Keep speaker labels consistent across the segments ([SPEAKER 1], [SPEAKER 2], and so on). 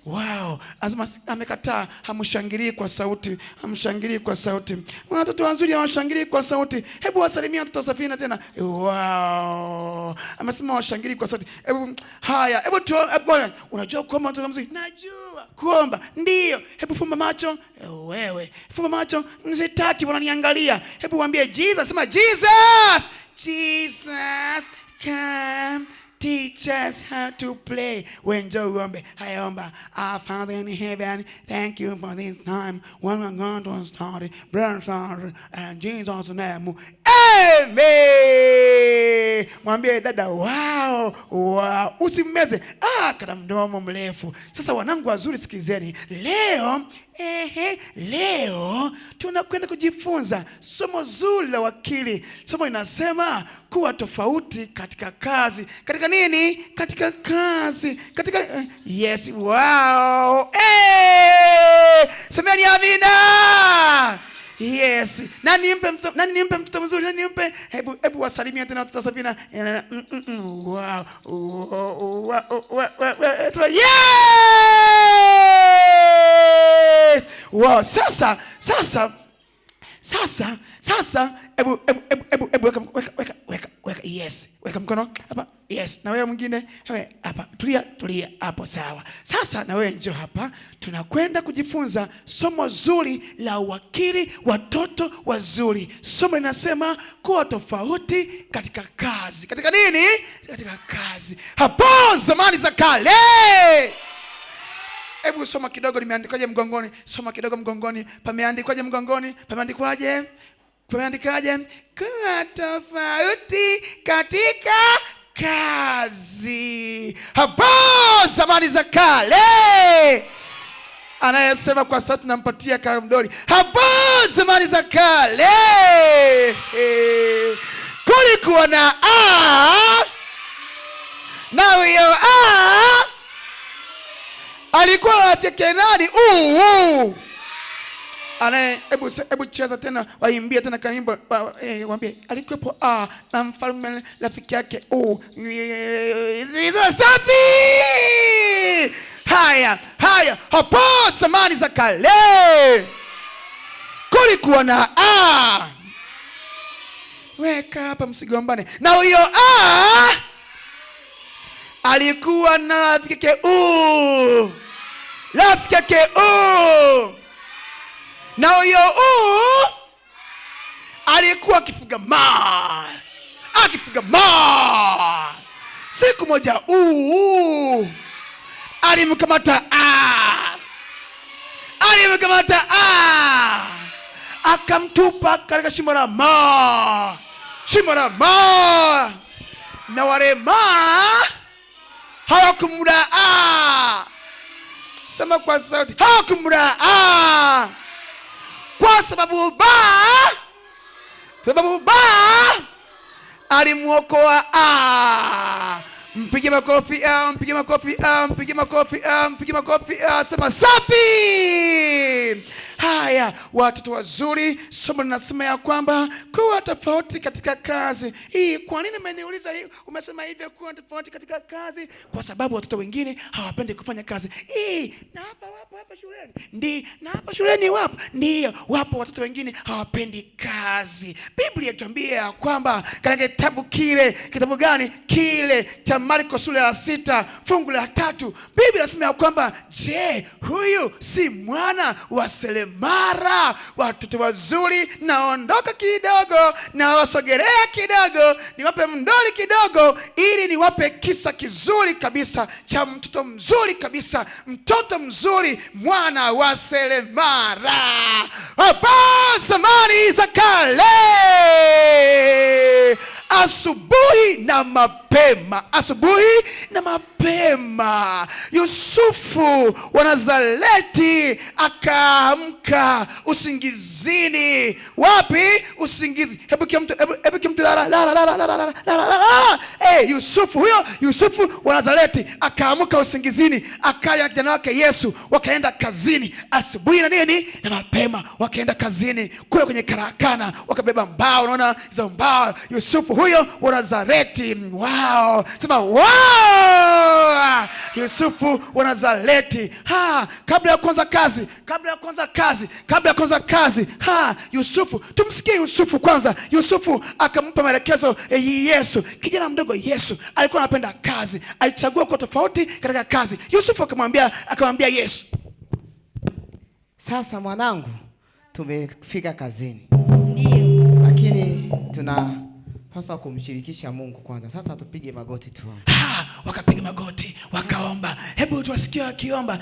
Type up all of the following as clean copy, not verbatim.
[SPEAKER 1] Wow, azma amekataa, hamshangilii kwa sauti, hamshangilii kwa sauti. Watoto wazuri hawashangilii kwa sauti. Hebu wasalimia watoto wa Safina tena. Wow. Amesema washangilii kwa sauti. Hebu haya, hebu unajua kuomba mtoto mzuri? Najua kuomba. Ndio. Hebu fumba macho. Wewe. Fumba macho. Msitaki wananiangalia. Hebu waambie Jesus, sema Jesus. Jesus, come. Teach us how to play. When Joe Hayomba, our Father in heaven, thank you for this time when we're going to start it. Brother and Jesus' name. Amen. Mwambie dada, wow, wow. Usimeze. Kana mdomo mrefu. Sasa wanangu wazuri, sikizeni. Leo tunakwenda kujifunza somo zuri la wakili. Somo inasema kuwa tofauti katika kazi. Katika nini? Katika kazi. Katika yes, wow. Semeni amina. Yes. Nani nimpe mtoto mzuri? Nani nimpe? Hebu wasalimia tena watoto wa Safina. Wow. Yes! Wow, sasa hebu weka yes. Weka mkono hapa. Yes. Na wewe mwingine, wewe hapa. Tulia hapo, sawa. Sasa na wewe njoo hapa. Tunakwenda kujifunza somo zuri la wakili, watoto wazuri. Somo linasema kuwa tofauti katika kazi. Katika nini? Katika kazi. Hapo zamani za kale. Hebu soma kidogo, nimeandikaje mgongoni? Soma kidogo mgongoni. Pameandikwaje mgongoni? Pameandikaje? Kuwa tofauti katika kazi. Hapo zamani za kale. Anayesema kwa sauti nampatia kamdoli. Hapo zamani za kale. Kulikuwa na na huyo alikuwa rafiki nani? Hebu cheza tena, waimbie tena kaimbo. Waambie alikuwepo na mfalme rafiki yake. Hizo safi. Haya. Hapo zamani za kale kulikuwa na weka hapa, msigombane. Na huyo alikuwa na rafiki yake na huyo alikuwa akifuga ma. Siku moja alimkamata akamtupa katika shimo la ma. Na wale ma hawakumda sema kwa sauti, hawakumda kwa sababu alimuokoa. Mpige makofi, sema safi. Haya, watoto wazuri, somo linasema ya kwamba kuwa tofauti katika kazi. Kwa nini umeniuliza hii? Umesema hivyo, kuwa tofauti katika kazi kwa sababu watoto wengine hawapendi kufanya kazi. Na hapa shuleni. Na hapa shuleni wapo. Ndio, wapo watoto wengine hawapendi kazi. Biblia inatuambia ya kwamba katika kitabu gani? Kile cha Marko sura ya 6 fungu la 3. Biblia inasema ya kwamba je, huyu si mwana wa seremala? Watoto wazuri, naondoka kidogo, na wasogelea kidogo, niwape mdoli kidogo, ili niwape kisa kizuri kabisa cha mtoto mzuri kabisa, mtoto mzuri, mwana wa seremala. Hapo zamani za kale, asubuhi na mapema, Yusufu wa Nazareti akaamka usingizini. Wapi? Usingizi. Hebu kimtu Yusufu wa Nazareti akaamka usingizini, akaya na kijana wake Yesu, wakaenda kazini asubuhi na mapema, wakaenda kazini kule kwenye karakana, wakabeba mbao. Unaona hizo mbao? Yusufu huyo wa Nazareti. Wow. wow. Sema wow. Yusufu wa Nazareti. Kabla ya kuanza kazi, Yusufu, tumsikie Yusufu kwanza. Yusufu akampa maelekezo Yesu. Kijana mdogo Yesu alikuwa anapenda kazi, alichagua kwa tofauti katika kazi. Yusufu akamwambia Yesu,
[SPEAKER 2] sasa mwanangu, tumefika kazini.
[SPEAKER 3] Ndio.
[SPEAKER 2] Lakini tunapaswa kumshirikisha Mungu kwanza. Sasa tupige magoti tuombe.
[SPEAKER 1] Wakapiga magoti, wakaomba. Hebu tuwasikie wakiomba.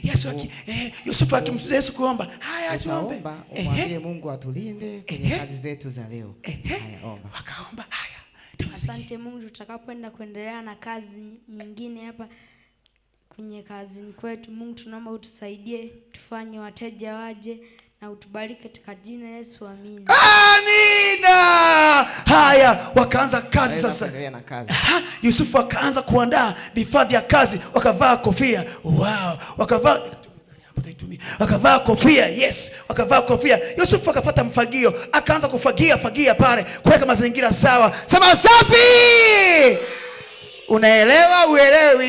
[SPEAKER 1] Yesu Yusufu akimsikia Yesu kuomba. Haya tuombe.
[SPEAKER 2] Umwambie Mungu atulinde kwenye kazi zetu za leo. Haya omba.
[SPEAKER 1] Wakaomba. Haya.
[SPEAKER 3] Asante Mungu, tutakapoenda kuendelea na kazi nyingine hapa kwenye kazini kwetu, Mungu tunaomba utusaidie, tufanye wateja waje na utubariki katika jina Yesu, amina.
[SPEAKER 1] Amina. Haya, wakaanza kazi sasa. Yusufu akaanza kuandaa vifaa vya kazi, wakavaa kofia. Wow, wakavaa kofia. Yes, wakavaa kofia. Yusufu akapata mfagio, akaanza kufagia pale, kuweka mazingira sawa. Sema safi. Unaelewa uelewi?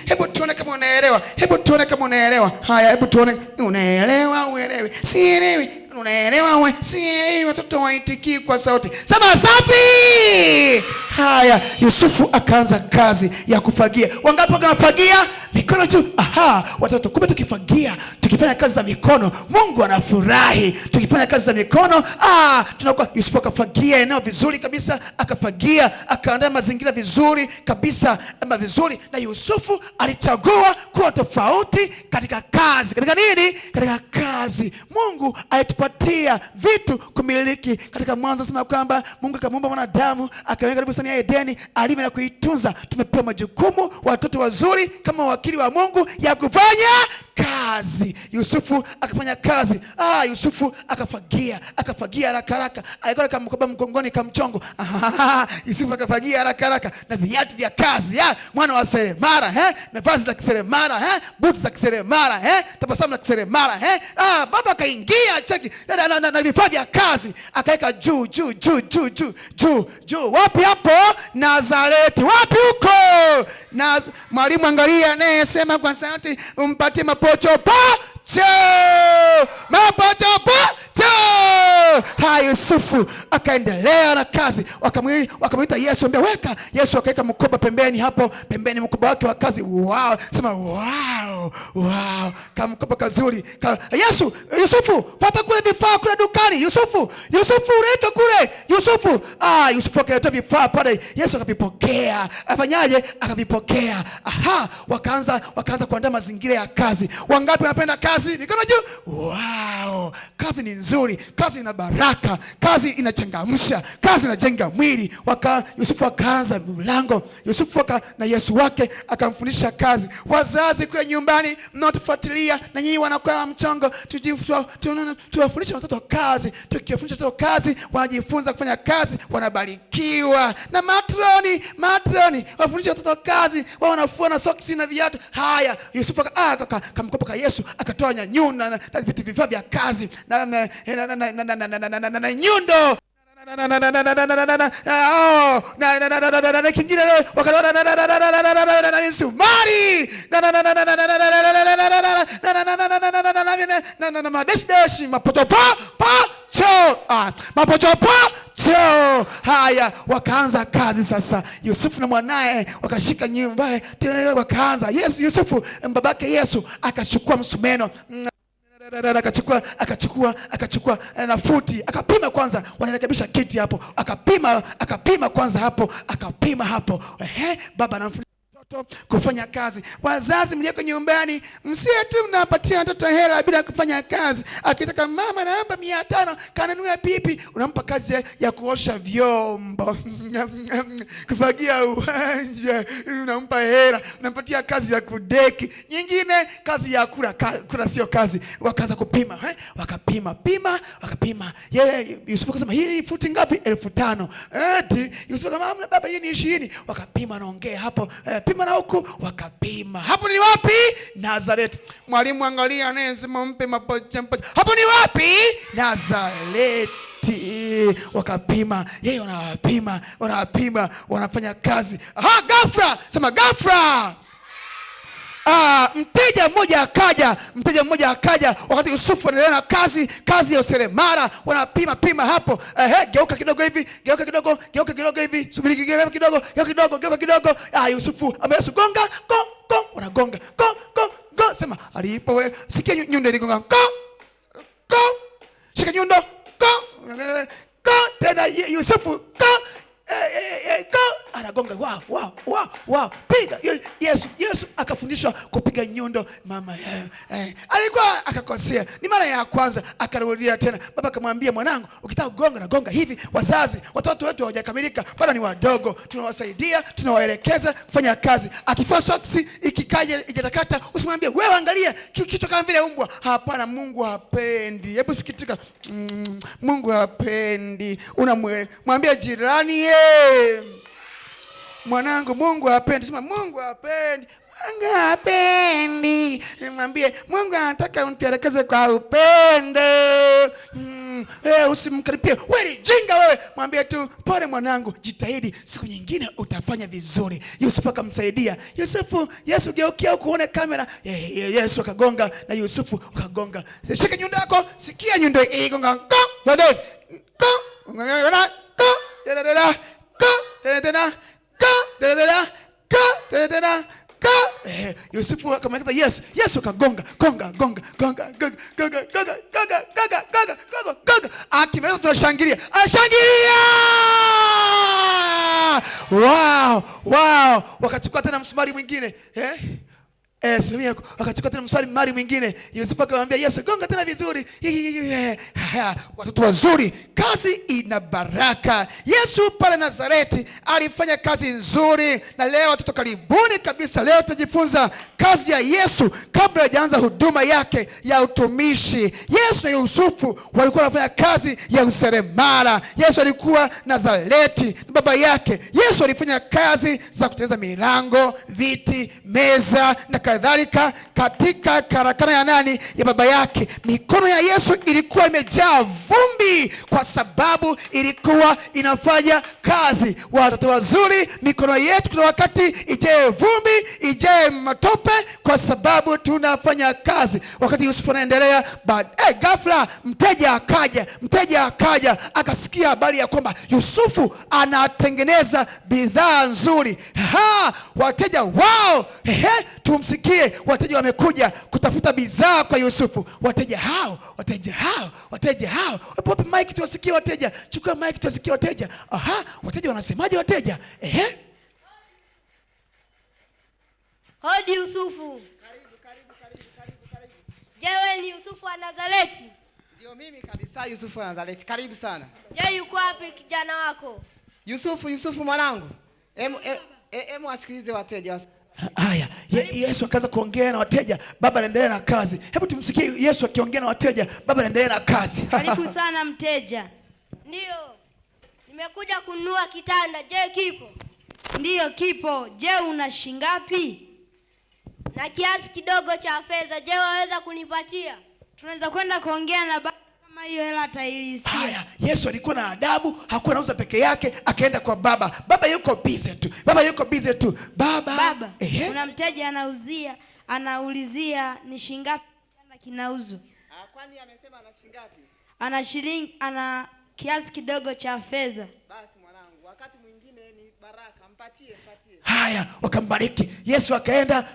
[SPEAKER 1] Hebu tuone kama unaelewa. Haya, hebu tuone unaelewa uelewi. Sielewi. Unaelewa wewe? Sielewi. Watoto waitikii kwa sauti. Sema safi. Haya, Yusufu akaanza kazi ya kufagia. Wangapi wanafagia? Mikono juu. Watoto, kumbe tukifanya kazi za mikono, Mungu anafurahi. Tukifanya kazi za mikono, tunakuwa. Yusufu akafagia eneo vizuri kabisa, akaandaa mazingira vizuri kabisa, vizuri. Na Yusufu alichagua kuwa tofauti katika kazi. Katika nini? Katika kazi. Mungu alitupatia vitu kumiliki. Katika Mwanzo sema kwamba Mungu akamuumba mwanadamu, akaweka karibu sana ya Edeni, alime na kuitunza. Tumepewa majukumu, watoto wazuri kama wakili wa Mungu, ya kufanya kazi. Yusufu akafanya kazi. Yusufu akafagia haraka. Alikuwa kama mkoba mgongoni kama mchongo. Yusufu akafagia haraka na viatu vya kazi, mwana wa seremala, na vazi la kiseremala, buti za kiseremala, tabasamu la kiseremala, baba akaingia cheki na vifaa vya kazi, akaweka juu. Wapi hapo? Nazareti. Wapi huko? Mwalimu angalia, anayesema kwa sauti, umpatie mapochopocho. Yusufu akaendelea na kazi. Wakamwita Yesu, ambia weka. Yesu akaweka mkoba pembeni hapo, pembeni mkoba wake wa kazi. Wow, sema wow, kama mkoba kazuri. Yusufu, pata kule vifaa kule dukani. Yusufu, uleta kule. Yusufu akaleta vifaa pale. Yesu akavipokea. Afanyaje? Akavipokea. Wakaanza kuandaa mazingira ya kazi. Wangapi wanapenda kazi? Mikono juu. Wow, kazi ni nzuri, kazi ina baraka, kazi inachangamsha, kazi inajenga mwili. Yusufu akaanza mlango. Yusufu na Yesu wake akamfundisha kazi. Wazazi kule nyumbani mnaotufuatilia, na nyinyi wanakuwa mchongo, tuwafundishe watoto kazi. Tukiwafundisha watoto kazi, wanajifunza kufanya kazi, wanabarikiwa. Na matroni wafundishe watoto kazi, wao wanafua na soksi na viatu. Haya, Yusufu akamkopa Yesu, akatoa nyanyuna na vitu vifaa vya kazi na nyundo kingine na misumari na madeshi mapochopocho. Haya, wakaanza kazi sasa. Yusufu na mwanae wakashika nyumba, wakaanza. Yusufu babake Yesu akachukua msumeno, akachukua na futi, akapima kwanza. Wanarekebisha kiti hapo, akapima kwanza hapo, baba anamfundisha kufanya kazi. Wazazi mlioko nyumbani, msiye tu mnapatia mtoto hela bila kufanya kazi. Akitaka mama naomba 500 kanunue pipi, unampa kazi ya kuosha vyombo, kufagia uwanja, unampa hela. Unampatia kazi ya kudeki, nyingine kazi ya kula sio kazi. Wakaanza kupima, wakapima. Yusufu akasema, hii futi ngapi? 5,000. Yusufu akasema, baba hii ni 20. Wakapima, naongea hapo, pima na huku, wakapima. Hapo ni wapi? Nazareti. Mwalimu angalia, anasema mpe mapocha. Hapo ni wapi? Nazareti. wakapima, yeye wanawapima, wanafanya kazi. Ghafla, sema ghafla. Mteja mmoja akaja wakati Yusufu anaendelea na kazi ya useremala, wanapima hapo. Geuka kidogo hivi, subiri kidogo. Yusufu amesu gonga, wanagonga, sema alipo wewe, sikia nyundo iligonga, shika nyundo, tena Yusufu anagonga, wow, piga. Yesu akafundishwa kupiga nyundo. Mama alikuwa akakosea, ni mara ya kwanza, akarudia tena. Baba akamwambia, mwanangu, ukitaka kugonga na gonga hivi. Watoto wetu hawajakamilika, bado ni wadogo, tunawasaidia, tunawaelekeza kufanya kazi. Akifua soksi ikikaja ijatakata, usimwambie wewe angalia kichwa kama vile umbwa. Hapana, Mungu hapendi. Hebu sikitika, Mungu hapendi. Unamwambia jirani, mwanangu, Mungu hapendi. Sema Mungu hapendi. Mungu hapendi. Mwambie Mungu anataka unitelekeze kwa upendo. Usimkaripie, wewe jinga wewe. Mwambie tu, pole mwanangu, jitahidi, siku nyingine utafanya vizuri. Yusufu akamsaidia. Yesu geukia kuone kamera. Yesu akagonga na Yusufu akagonga. Shika nyundo yako, sikia nyundo igonga. Yusufu akamwelekeza Yesu kagonga. Akimaliza tunashangilia. Wow. Wakachukua tena msumari mwingine. Wakachukua tena msumari mwingine. Yusufu akamwambia Yesu, gonga tena vizuri. Watoto wazuri, kazi ina baraka. Yesu pale Nazareti alifanya kazi nzuri, na leo watoto karibuni kabisa, leo tutajifunza kazi ya Yesu kabla hajaanza huduma yake ya utumishi. Yesu na Yusufu walikuwa wanafanya kazi ya useremala. Yesu alikuwa Nazareti na baba yake. Yesu alifanya kazi za kutengeneza milango, viti, meza na kadhalika katika karakana ya nani? Ya baba yake. Mikono ya Yesu ilikuwa imejaa vumbi kwa sababu ilikuwa inafanya kazi. Watoto wazuri, mikono yetu kuna wakati ijae vumbi, ijae matope kwa sababu tunafanya kazi. Wakati Yusufu anaendelea, ghafla mteja akaja akasikia habari ya kwamba Yusufu anatengeneza bidhaa nzuri. Wateja wao, tumsikie. Wateja wamekuja kutafuta bidhaa kwa Yusufu. Wateja hao. Wapi mic tuwasikie wateja? Chukua mic tuwasikie wateja. Wateja wanasemaje wateja?
[SPEAKER 4] Hodi Yusufu. Karibu. Je, wewe ni Yusufu wa Nazareti?
[SPEAKER 2] Ndio mimi kabisa, Yusufu wa Nazareti. Karibu sana.
[SPEAKER 4] Je, yuko wapi kijana wako?
[SPEAKER 2] Yusufu mwanangu. Wasikilize wateja.
[SPEAKER 1] Haya, Yesu akaanza kuongea na wateja, baba anaendelea na kazi. Hebu tumsikie Yesu akiongea na wateja, baba anaendelea na kazi.
[SPEAKER 3] Karibu sana mteja.
[SPEAKER 4] Ndio. Nimekuja kununua kitanda. Je, kipo?
[SPEAKER 3] Ndio kipo. Je, una shilingi ngapi?
[SPEAKER 4] Na kiasi kidogo cha fedha. Je, waweza kunipatia?
[SPEAKER 3] Tunaweza kwenda kuongea na baba kama hiyo hela atailisia.
[SPEAKER 1] Haya, Yesu alikuwa na adabu, hakuwa anauza peke yake, akaenda kwa baba. Baba yuko busy tu. Baba.
[SPEAKER 3] Kuna mteja anaulizia ni shilingi ngapi kitanda kinauzwa.
[SPEAKER 2] Kwani amesema ana shilingi ngapi?
[SPEAKER 3] Ana kiasi kidogo cha fedha.
[SPEAKER 2] Basi mwanangu, wakati mwingine ni baraka, mpatie.
[SPEAKER 1] Haya, wakambariki. Yesu akaenda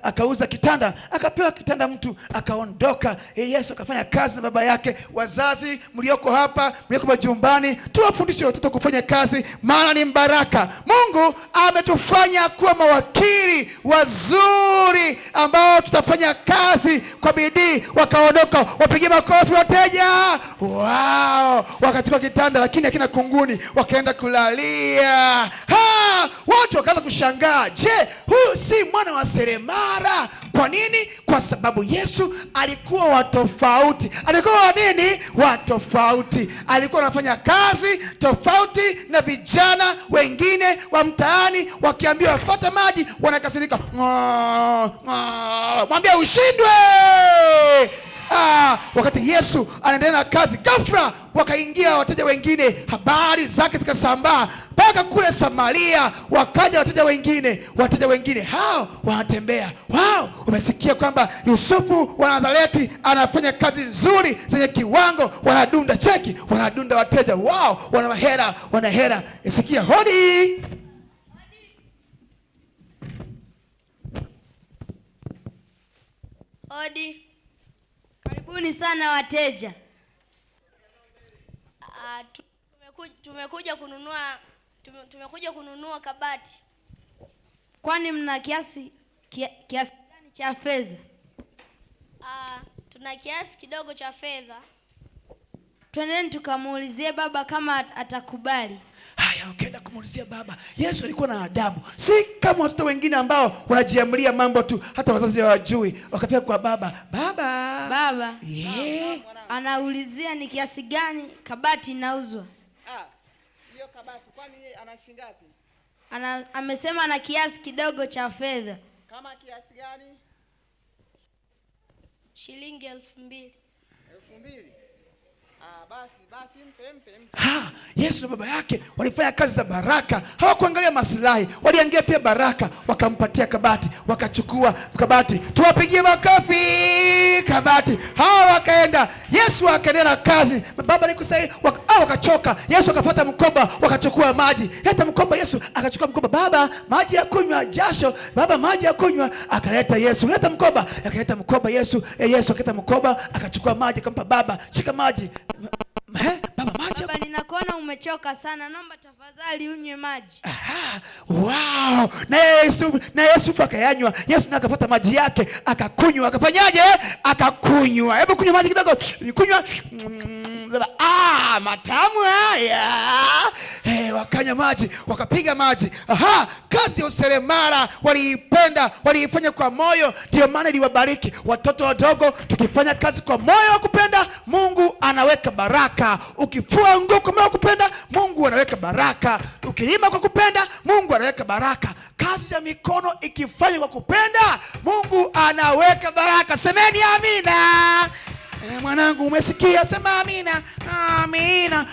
[SPEAKER 1] akauza kitanda, akapewa kitanda mtu, akaondoka. Yesu akafanya kazi na baba yake. Wazazi mlioko hapa, mlioko majumbani, tuwafundishe watoto kufanya kazi, maana ni baraka. Mungu ametufanya kuwa mawakili wazuri ambao tutafanya kazi kwa bidii. Wakaondoka, wapigie makofi wateja. Wow, wakachukua kitanda lakini hakina kunguni, wakaenda kulalia. Watu wakaanza kushangaa, je, huyu si mwana wa seremala? Kwa nini? Kwa sababu Yesu alikuwa wa tofauti. Alikuwa anafanya kazi tofauti na vijana wengine wa mtaani. Wakiambiwa fuata maji, wanakasirika. Mwambie ushindwe. wakati Yesu anaendelea na kazi, ghafla wakaingia wateja wengine, habari zake zikasambaa mpaka kule Samaria. Wakaja wateja wengine hao wanatembea, wao umesikia kwamba Yusufu wa Nazareti anafanya kazi nzuri zenye kiwango, wanadunda cheki, wanadunda wateja wao, wana hera. Isikia hodi.
[SPEAKER 4] Odi.
[SPEAKER 3] Karibuni sana wateja.
[SPEAKER 4] Tumekuja kununua kabati.
[SPEAKER 3] Kwani mna kiasi gani cha fedha?
[SPEAKER 4] Tuna kiasi kidogo cha fedha.
[SPEAKER 3] Twendeni tukamuulizie baba kama atakubali.
[SPEAKER 1] Haya, ukaenda kumuulizia baba. Yesu alikuwa na adabu, si kama watoto wengine ambao wanajiamulia mambo tu, hata wazazi hawajui. Wakafika kwa baba. Yeah.
[SPEAKER 3] Anaulizia ni kiasi gani kabati inauzwa.
[SPEAKER 2] Hiyo kabati kwani ana shilingi ngapi?
[SPEAKER 3] Amesema ana kiasi kidogo cha fedha.
[SPEAKER 2] Kama kiasi gani?
[SPEAKER 4] Shilingi 2,000.
[SPEAKER 2] 2,000? Basi mpe.
[SPEAKER 1] Yesu na baba yake walifanya kazi za baraka, hawakuangalia maslahi, waliangalia pia baraka. Wakampatia kabati, wakachukua kabati. Tuwapigie makofi kabati. Hawa wakaenda, Yesu akaendelea na kazi. Baba nikusaidia, wakachoka. Yesu akafuata mkoba, wakachukua maji. Leta mkoba. Yesu akachukua mkoba. Baba, maji ya kunywa, jasho. Baba, maji ya kunywa. Akaleta Yesu. Leta mkoba. Akaleta mkoba Yesu. Yesu akaleta mkoba, akachukua maji, akampa baba. Shika maji. Baba, maji.
[SPEAKER 3] Baba, ninakuona umechoka sana. Naomba tafadhali unywe maji.
[SPEAKER 1] Wow. Na Yesu akayanywa. Yesu na akafuata maji yake, akakunywa. Akafanyaje? Akakunywa. Hebu kunywa maji kidogo. Kunywa. Matamu haya. Wakanya maji, wakapiga maji. Kazi ya useremala waliipenda, waliifanya kwa moyo, ndio maana iliwabariki. Watoto wadogo, tukifanya kazi kwa moyo wa kupenda, Mungu anaweka baraka. Ukifua nguo kwa moyo wa kupenda, Mungu anaweka baraka. Ukilima kwa kupenda, Mungu anaweka baraka. Kazi ya mikono ikifanywa kwa kupenda, Mungu anaweka baraka. Semeni amina. Mwanangu, umesikia? Sema amina. Amina.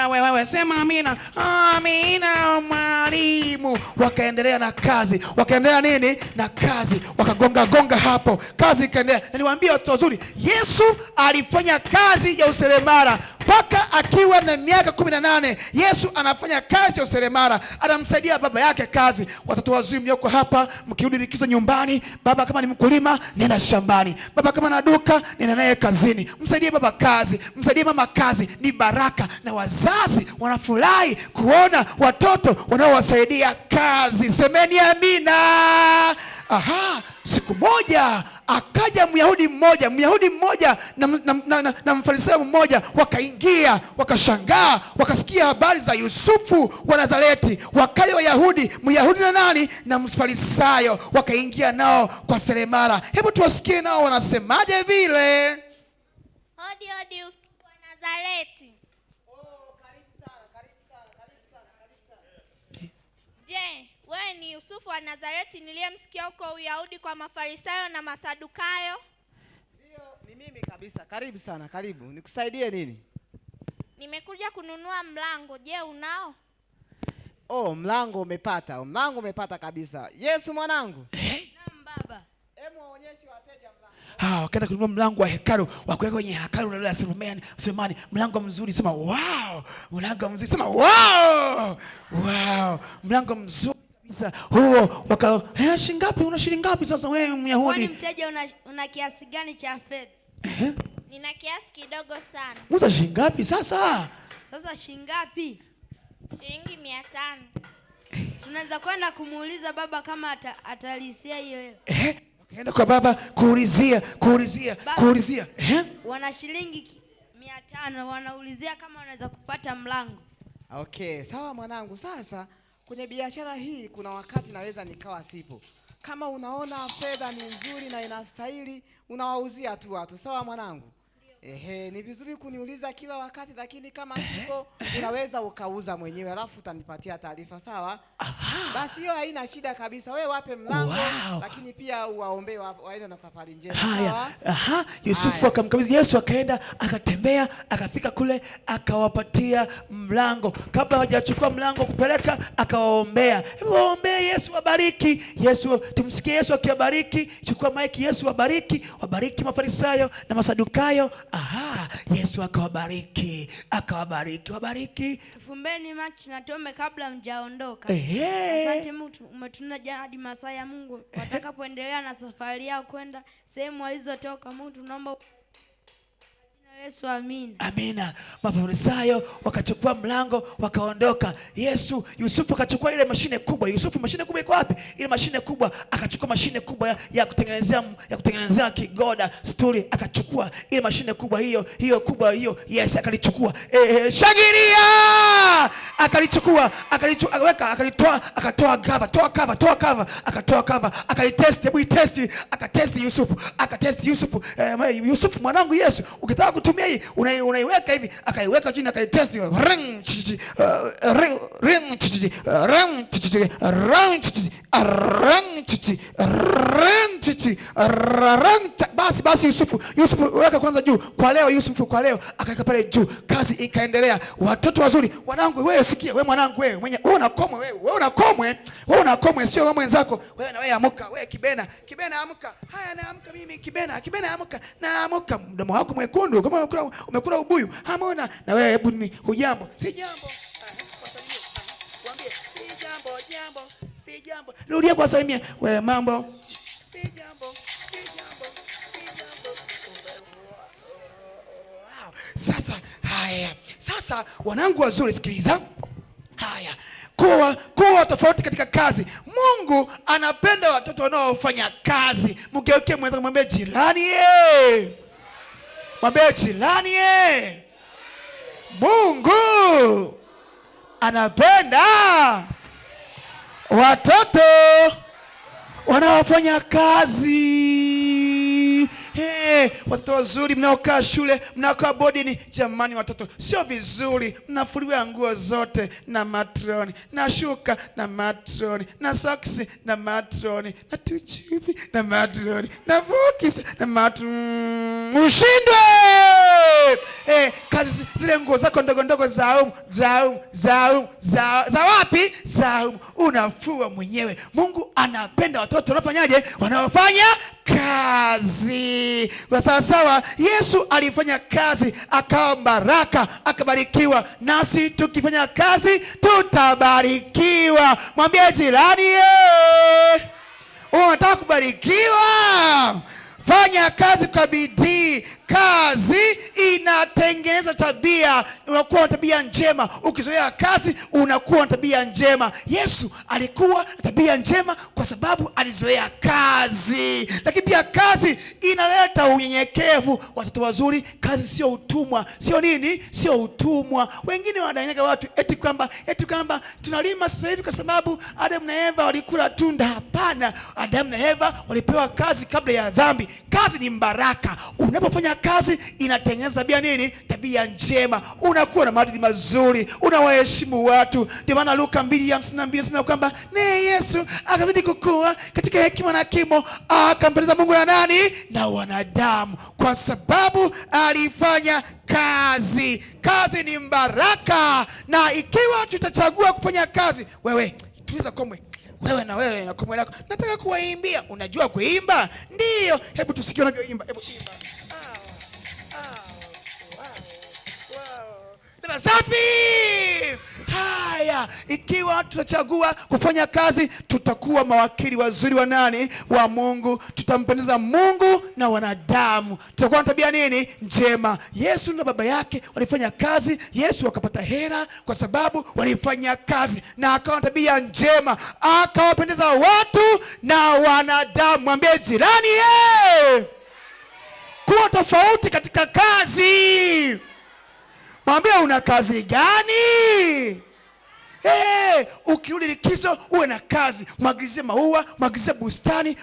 [SPEAKER 1] Wewe sema amina. Amina. Mwalimu. Wakaendelea na kazi. Wakaendelea nini? Na kazi. Wakagonga hapo. Kazi ikaendelea. Na niwaambie watu wazuri, Yesu alifanya kazi ya useremala mpaka akiwa na miaka 18. Yesu anafanya kazi ya useremala. Anamsaidia baba yake kazi. Watoto wazuri mlioko hapa, mkirudi likizo nyumbani, baba kama ni mkulima, nenda shambani. Baba kama na duka, nenda naye kazi. Msaidie baba kazi, msaidie mama kazi. Ni baraka, na wazazi wanafurahi kuona watoto wanaowasaidia kazi. Semeni amina. Siku moja akaja Myahudi mmoja na Mfarisayo mmoja, wakaingia, wakashangaa, wakasikia habari za Yusufu wa Nazareti. Wakaja Wayahudi, Myahudi na nani? Na Mfarisayo, wakaingia nao kwa seremala. Hebu tuwasikie nao wanasemaje vile.
[SPEAKER 4] Hodi Yusufu wa Nazareti.
[SPEAKER 2] Karibu sana.
[SPEAKER 4] Je, wewe ni Yusufu wa Nazareti niliyemsikia huko Uyahudi kwa Mafarisayo na Masadukayo?
[SPEAKER 2] Ndio, ni mimi kabisa. Karibu sana, karibu. Nikusaidie nini?
[SPEAKER 4] Nimekuja kununua mlango. Je, unao?
[SPEAKER 2] Mlango umepata. Mlango umepata kabisa. Yesu mwanangu.
[SPEAKER 3] Naam baba.
[SPEAKER 2] Hebu waonyeshe wateja mlango.
[SPEAKER 1] Wakaenda kununua mlango wa hekalu, wakuweka kwenye hekalu la Sulemani. Mlango mzuri, sema wow. Mlango mzuri, sema wow. Wow. Mlango mzuri kabisa. Shilingi ngapi? Una shilingi ngapi sasa wewe Myahudi?
[SPEAKER 3] Kwani mteja una kiasi gani cha fedha?
[SPEAKER 4] Nina kiasi kidogo sana.
[SPEAKER 1] Muza shilingi ngapi sasa?
[SPEAKER 3] Sasa shilingi ngapi?
[SPEAKER 4] Shilingi 500.
[SPEAKER 3] Tunaweza kwenda kumuuliza baba kama atalisia hiyo hela.
[SPEAKER 1] Wakaenda kwa baba kuulizia.
[SPEAKER 3] Wana shilingi 500, wanaulizia kama wanaweza kupata mlango.
[SPEAKER 2] Okay, sawa mwanangu. Sasa kwenye biashara hii kuna wakati naweza nikawa sipo. Kama unaona fedha ni nzuri na inastahili, unawauzia tu watu. Sawa mwanangu? Ni vizuri kuniuliza kila wakati, lakini kama sivyo unaweza ukauza mwenyewe alafu utanipatia taarifa, sawa? Basi hiyo haina shida kabisa. Wewe wape mlango, lakini pia uwaombe waende na safari njema.
[SPEAKER 1] Haya. Yusufu akamkabidhi Yesu, akaenda akatembea akafika kule akawapatia mlango. Kabla hajachukua mlango kupeleka, akawaombea. Waombee Yesu wabariki. Yesu, tumsikie Yesu akiwabariki. Chukua maiki, Yesu wabariki. Wabariki Mafarisayo na Masadukayo. Yesu akawabariki. Wabariki.
[SPEAKER 3] Fumbeni macho na tuombe kabla mjaondoka. Asante Mungu, umetuna hadi masaa ya Mungu watakapoendelea na safari yao kwenda sehemu walizotoka. Mungu tunaomba Yesu, amina.
[SPEAKER 1] Amina. Mafarisayo wakachukua mlango wakaondoka. Yusufu akachukua ile mashine kubwa. Yusufu, mashine kubwa iko wapi? Ile mashine kubwa, akachukua mashine kubwa ya kutengenezea kigoda stuli, akachukua ile mashine kubwa hiyo kubwa. Yes, akalichukua. Shangilia! Akalichukua, akatoa cover, akalitest, Yusufu. Yusufu mwanangu Yesu, ukitaka kutumia hii unaiweka hivi, akaiweka chini, akaitest. Basi Yusufu weka kwanza juu. Kwa leo akaweka pale juu. Kazi ikaendelea. Watoto wazuri, wanangu, wewe sikia, wewe mwanangu, wewe unakomwe, sio mama wenzako. Wewe na wewe amka, wewe Kibena amka. Haya, naamka mimi Kibena amka. Naamka, mdomo wako mwekundu kama umekula ubuyu. Hamona. Na wewe hebu ni hujambo? Si jambo. Kwa sababu mwambie si jambo. Rudia kwa salimia, wewe mambo? Si jambo. Sasa wanangu wazuri, sikiliza. Kuwa tofauti katika kazi. Mungu anapenda watoto wanaofanya kazi. Mgeuke mwenzako, mwambie jirani, Mungu anapenda watoto wanaofanya kazi. Watoto wazuri mnaokaa shule, mnaokaa boarding, jamani, watoto sio vizuri mnafuliwa nguo zote na matroni, na shuka na matroni, na socks na matroni, na tuchipi na matroni, na vokis na matroni. Ushindwe! Kazi zile nguo zako ndogo za wapi? Unafua mwenyewe. Mungu anapenda watoto wanafanyaje? Wanaofanya kazi. Sawa. Yesu alifanya kazi akawa baraka, akabarikiwa. Nasi tukifanya kazi tutabarikiwa. Mwambie jirani, unataka kubarikiwa? Fanya kazi kwa bidii. Kazi inatengeneza tabia. Unakuwa na tabia njema. Ukizoea kazi unakuwa na tabia njema. Yesu alikuwa na tabia njema kwa sababu alizoea kazi. Lakini pia kazi inaleta unyenyekevu. Watoto wazuri, kazi sio utumwa. Sio nini? Sio utumwa. Wengine wanadanganya watu eti kwamba tunalima sasa hivi kwa sababu Adam na Eva walikula tunda. Hapana. Adam na Eva walipewa kazi kabla ya dhambi. Kazi ni mbaraka. Unapofanya kazi inatengeneza tabia nini? Tabia njema. Unakuwa na maadili mazuri, unawaheshimu watu. Ndio maana Luka 2:52 inasema kwamba naye Yesu akazidi kukua katika hekima na kimo, akampendeza Mungu na nani? Na wanadamu, kwa sababu alifanya kazi. Kazi ni mbaraka, na ikiwa tutachagua kufanya kazi, wewe tuliza komwe. Wewe na komwe lako, nataka kuwaimbia. Unajua kuimba? Ndio. Hebu tusikie unavyoimba. Hebu imba. Safi. Haya, ikiwa tutachagua kufanya kazi, tutakuwa mawakili wazuri wa nani? Wa Mungu. Tutampendeza Mungu na wanadamu. Tutakuwa na tabia nini? Njema. Yesu na baba yake walifanya kazi. Yesu akapata hera kwa sababu walifanya kazi, na akawa na tabia njema, akawapendeza watu na wanadamu. Mwambie jirani, kuwa tofauti katika kazi. Mwambie, una kazi gani? Ukirudi likizo uwe na kazi, mwagilizie maua, mwagilizie bustani,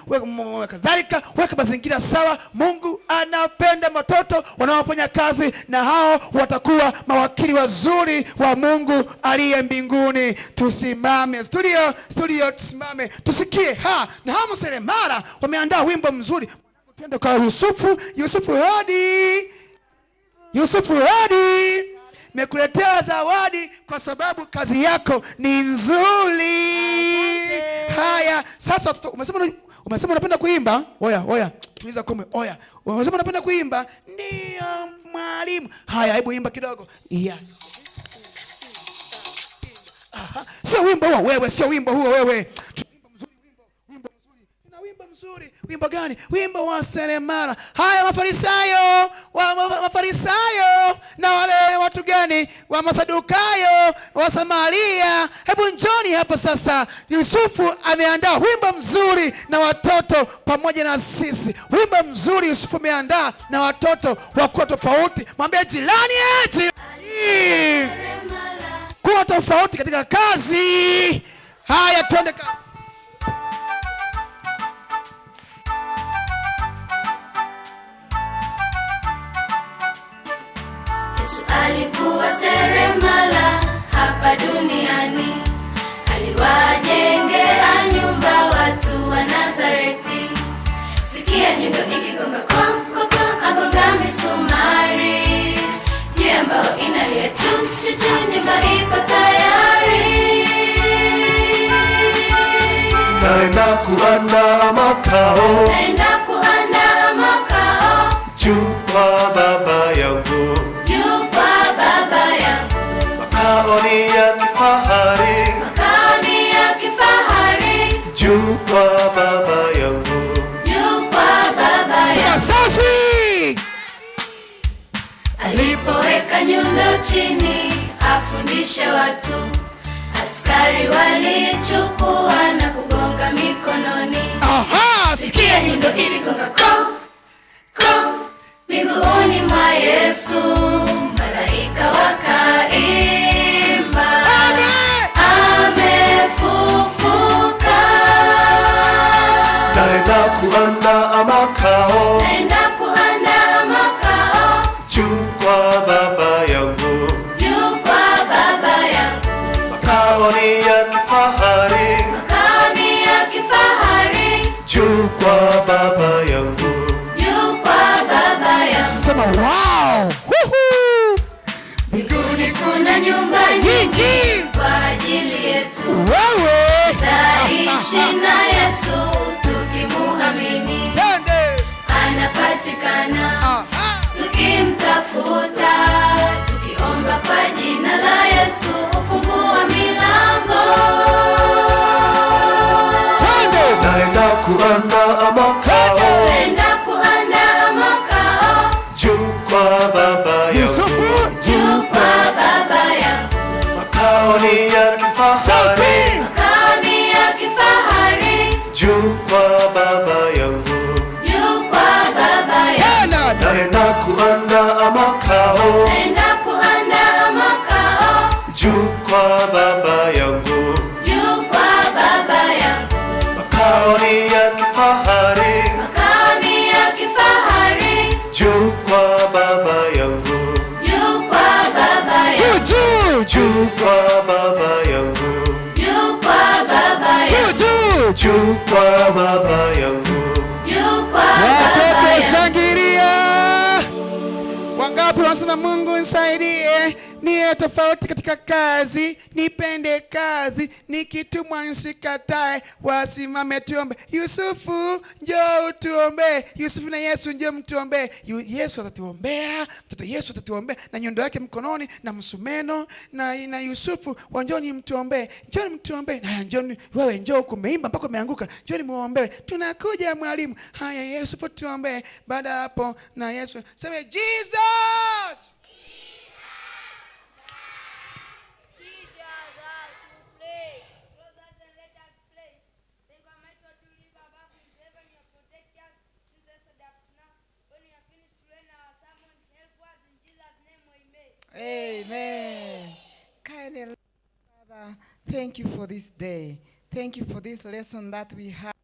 [SPEAKER 1] kadhalika, weka mazingira sawa. Mungu anapenda watoto wanaofanya kazi, na hao watakuwa mawakili wazuri wa Mungu aliye mbinguni. Tusimame studio, tusimame tusikie. Na hao maseremala wameandaa wimbo mzuri. Twende kwa Yusufu. Yusufu hadi mekuletea zawadi kwa sababu kazi yako ni nzuri. Haya, sasa umesema unapenda kuimba. Oya, tuliza kome. Oya, umesema unapenda kuimba. Ndio mwalimu. Haya, hebu imba kidogo. Sio wimbo huo wewe, sio wimbo huo wewe. Wimbo mzuri. Wimbo gani? Wimbo wa seremala. Haya, Mafarisayo na wale watu gani? Wa Masadukayo, wa Samaria. Hebu njoni hapa sasa. Yusufu ameandaa wimbo mzuri na watoto pamoja na sisi. Wimbo mzuri Yusufu ameandaa na watoto wakuwa tofauti. Mwambie jirani kuwa tofauti katika kazi. Haya, twende kazi.
[SPEAKER 5] Alikuwa seremala hapa duniani, aliwajengea nyumba watu wa Nazareti. Sikia nyundo ikigonga koko, agonga misumari, juu ya mbao inalia chu, nyumba iko tayari.
[SPEAKER 6] Naenda kuandaa makao, juu kwa baba yangu, makao ni ya kifahari, juu kwa baba yangu,
[SPEAKER 1] safi.
[SPEAKER 5] Alipoweka nyundo chini afundishe watu, askari walichukua na kugonga mikononi.
[SPEAKER 1] Sikia
[SPEAKER 5] nyundo iligonga miguuni mwa Yesu, malaika wakaimba, amefufuka.
[SPEAKER 6] naenda kuandaa makao, juu kwa baba yangu, makao ni ya kifahari, juu kwa baba yangu.
[SPEAKER 1] Sema wow.
[SPEAKER 5] Mbinguni kuna nyumba nyingi kwa ajili yetu.
[SPEAKER 1] Wewe
[SPEAKER 5] Taishi na Yesu tukimuamini, anapatikana tukimtafuta, tukiomba kwa jina la Yesu ufungua milango.
[SPEAKER 6] Naenda kuandaa makao, juu kwa baba yangu, makao ni ya kifahari, juu kwa baba yangu, naenda kuandaa makao, juu kwa baba yangu, makao ni ya kifahari, juu kwa baba yangu, juu kwa baba yangu, juu kwa baba yangu.
[SPEAKER 1] watoto shangilia. Wangapi wanasema Mungu nisaidie niwe tofauti katika kazi, nipende kazi, nikitumwa nisikatae. Wasimame tuombe. Yusufu njoo utuombe. Yusufu na Yesu njoo mtuombe. Yesu atatuombea, mtoto Yesu atatuombea na nyundo yake mkononi na msumeno, na Yusufu wanjoni mtuombe. Njoo mtuombe. Na njoo wewe, njoo kumeimba mpaka umeanguka. Njoo muombe. Tunakuja mwalimu. Haya, Yesu tuombe. Baada hapo na Yesu sema Jesus.
[SPEAKER 2] Amen. Kindly, Father. thank you for this day. Thank you for this lesson that we have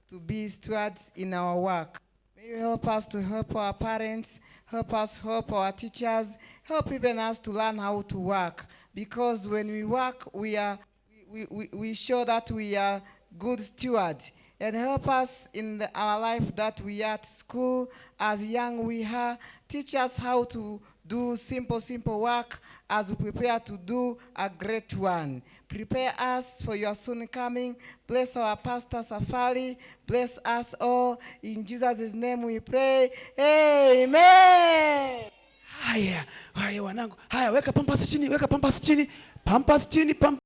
[SPEAKER 2] to be stewards in our work. May you help us to help our parents, help us help our teachers, help even us to learn how to work. Because when we work, we show that we are good stewards. And help us in our life that we are at school, as young we are. Teach us how to do simple work as we prepare to do a great one. Prepare us for your soon coming. Bless our Pastor Safari. Bless us all. In Jesus' name we pray. Amen.
[SPEAKER 1] Haya wanangu, haya weka pampas chini, Pampas chini.